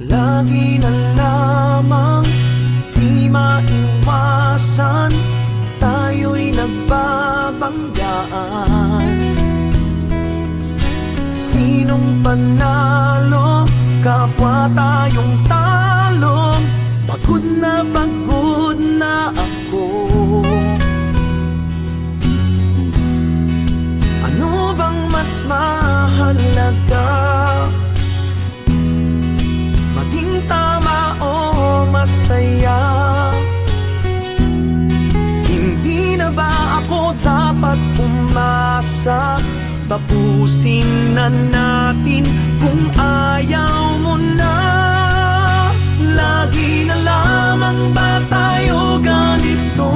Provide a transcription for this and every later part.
Lagi na lamang di maiwasan, tayo'y nagbabanggaan. Sinong panalo, kapwa tayong talo. Pagod na ako. Ano bang mas mahalaga? Maging tama o masaya? Hindi na ba ako dapat umasa? Tapusin na natin kung ayaw mo na. Lagi na lamang ba tayo ganito?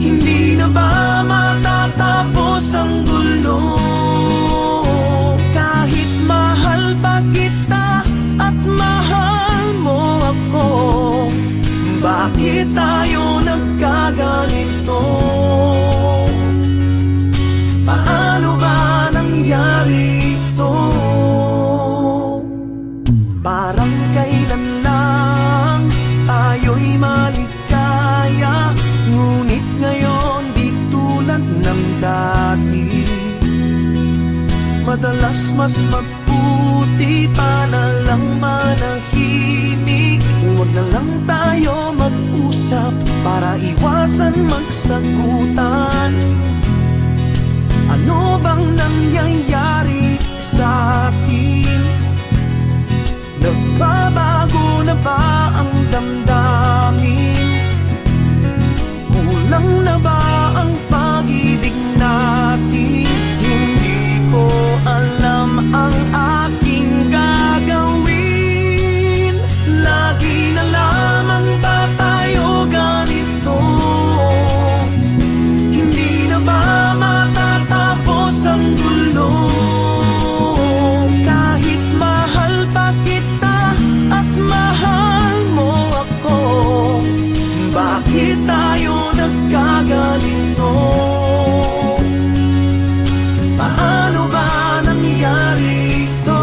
Hindi na ba matatapos ang gulo? Kahit mahal pa kita at mahal mo ako, bakit tayo nagkaganito? Paano ba nangyari ito? Parang kailan lang tayo'y maligaya, ngunit ngayon di tulad ng dati. Madalas mas mabuti pa na lang manahimik. Huwag na lang tayo mag-usap para iwasan magsagutan. Ano bang nangyayari sa atin? Nagbabago na ba ang damdamin? Kulang na ba ang pag-ibig natin? Hindi ko alam ang aking gagawin. Lagi na lamang ba tayo ganito? Hindi na ba matatapos ang gulo? Kahit mahal pa kita at mahal mo ako, bakit tayo nagkaganito? Paano ba nangyari ito?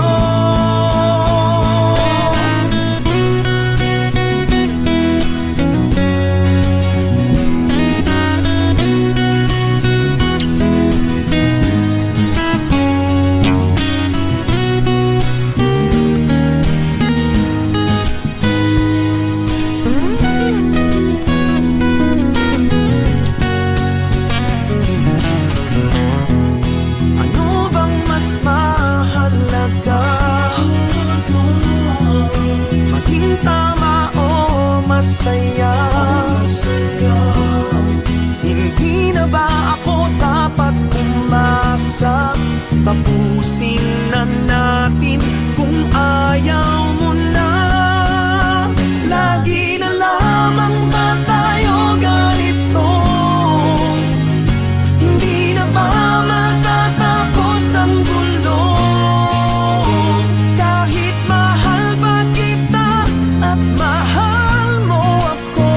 Ano bang mas mahalaga? Maging tama o masaya? Hindi na ba ako dapat umasa? Tapusin na natin kung ayaw mo na. Lagi na lamang ba tayo ganito? Hindi na ba matatapos ang gulo? Kahit mahal ba kita at mahal mo ako,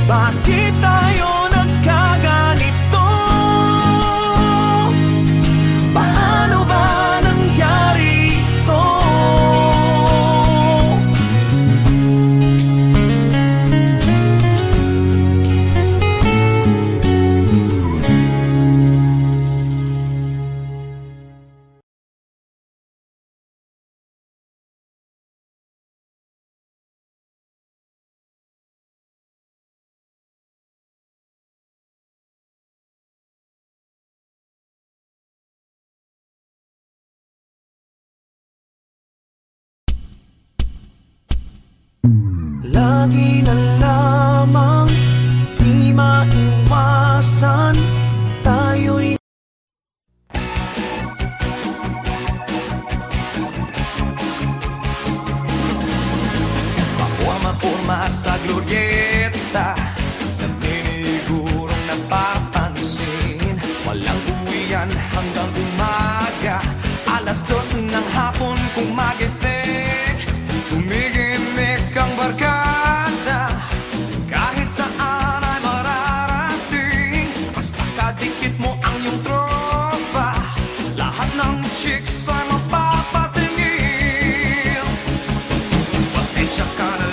bakit tayo nagkaganito? Paano ba nangyari ito? Lagi na lamang di maiwasan, tayo'y Maporma sa glorieta, naninigurong napapansin. Walang uwian hanggang umaga, 2:00 ng hapon kung magising. Tumigimik ang barkada, kahit saan ay mararating. Basta kadikit mo ang iyong tropa, lahat ng chicks ay mapapatingin. Tsaka na